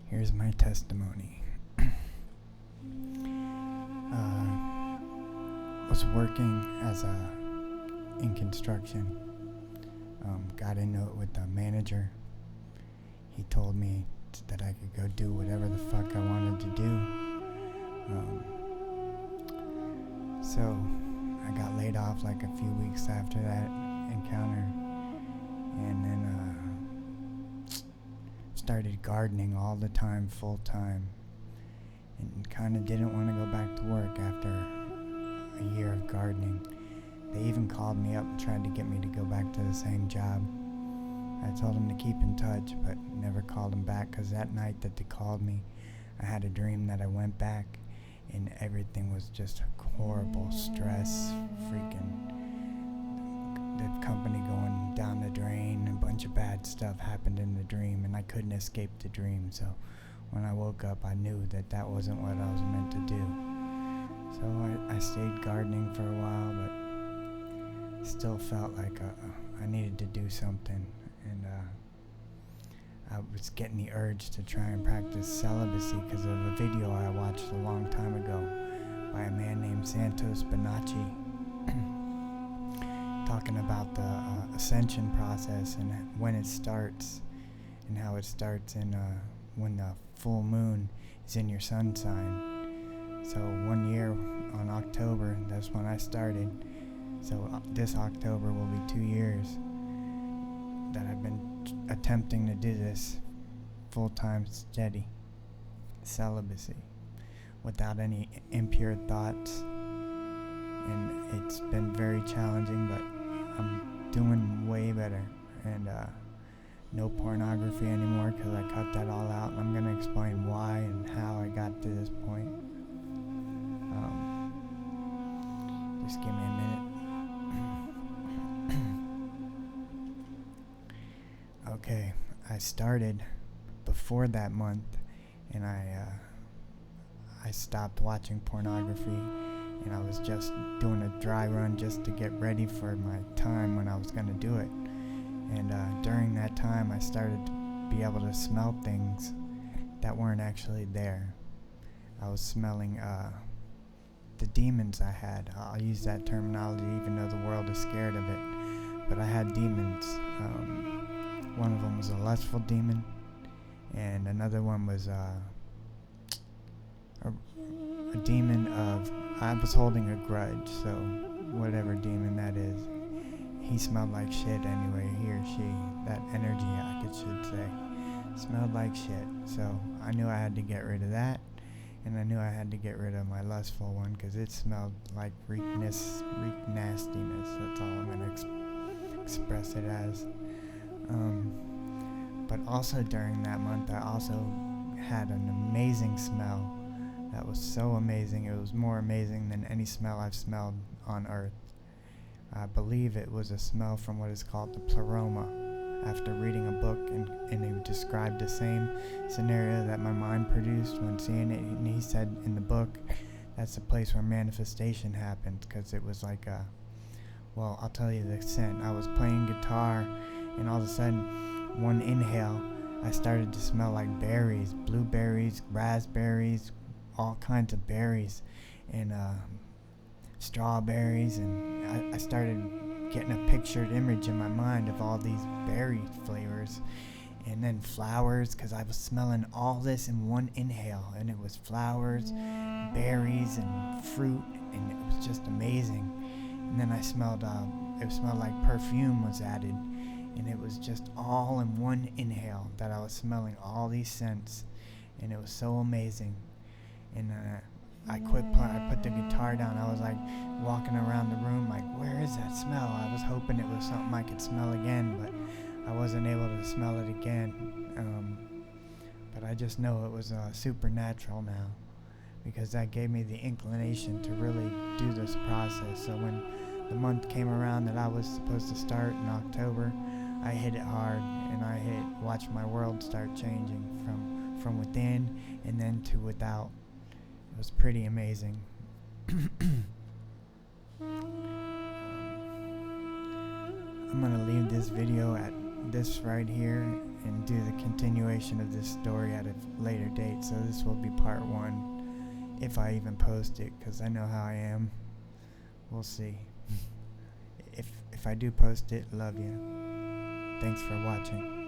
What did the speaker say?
Here's my testimony. Was working in construction. Got into it with the manager. He told me that I could go do whatever the fuck I wanted to do. So I got laid off like a few weeks after that encounter, and then started gardening all the time, full time, and kind of didn't want to go back to work after a year of gardening. They even called me up and tried to get me to go back to the same job. I told them to keep in touch, but never called them back, because that night that they called me, I had a dream that I went back and everything was just horrible. Stress, freaking the company going down the drain, a bunch of bad stuff happened in the dream, and I couldn't escape the dream. So when I woke up, I knew that that wasn't what I was meant to do. So I stayed gardening for a while, but still felt like I needed to do something. And I was getting the urge to try and practice celibacy because of a video I watched a long time ago by a man named Santos Bonacci talking about the Ascension process and when it starts, and how it starts when the full moon is in your sun sign. So 1 year on October, that's when I started. So this October will be 2 years that I've been attempting to do this full-time steady celibacy without any impure thoughts, and it's been very challenging, but I'm doing way better. And no pornography anymore, because I cut that all out, and I'm going to explain why and how I got to this point. Just give me a minute. Okay, I started before that month, and I stopped watching pornography, and I was just doing a dry run just to get ready for my time when I was going to do it. And during that time, I started to be able to smell things that weren't actually there. I was smelling the demons I had. I'll use that terminology even though the world is scared of it. But I had demons. One of them was a lustful demon, and another one was a demon of, I was holding a grudge, so whatever demon that is. He smelled like shit anyway, he or she, that energy I should say, smelled like shit. So I knew I had to get rid of that, and I knew I had to get rid of my lustful one, because it smelled like reek nastiness. That's all I'm going to express it as. But also during that month, I also had an amazing smell that was so amazing. It was more amazing than any smell I've smelled on earth. I believe it was a smell from what is called the pleroma. After reading a book, and he described the same scenario that my mind produced when seeing it, and he said in the book that's the place where manifestation happens, because it was like well, I'll tell you the scent. I was playing guitar, and all of a sudden, one inhale, I started to smell like berries, blueberries, raspberries, all kinds of berries, and strawberries, and I started getting a pictured image in my mind of all these berry flavors, and then flowers, because I was smelling all this in one inhale, and it was flowers, berries, and fruit, and it was just amazing. And then I smelled, it smelled like perfume was added, and it was just all in one inhale that I was smelling all these scents, and it was so amazing. And I put the guitar down. I was like walking around the room like, where is that smell? I was hoping it was something I could smell again, but I wasn't able to smell it again. But I just know it was supernatural now, because that gave me the inclination to really do this process. So when the month came around that I was supposed to start in October, I hit it hard, and watched my world start changing from within and then to without. It was pretty amazing. I'm gonna leave this video at this right here, and do the continuation of this story at a later date. So this will be part 1, if I even post it, because I know how I am. We'll see. If I do post it, love you. Thanks for watching.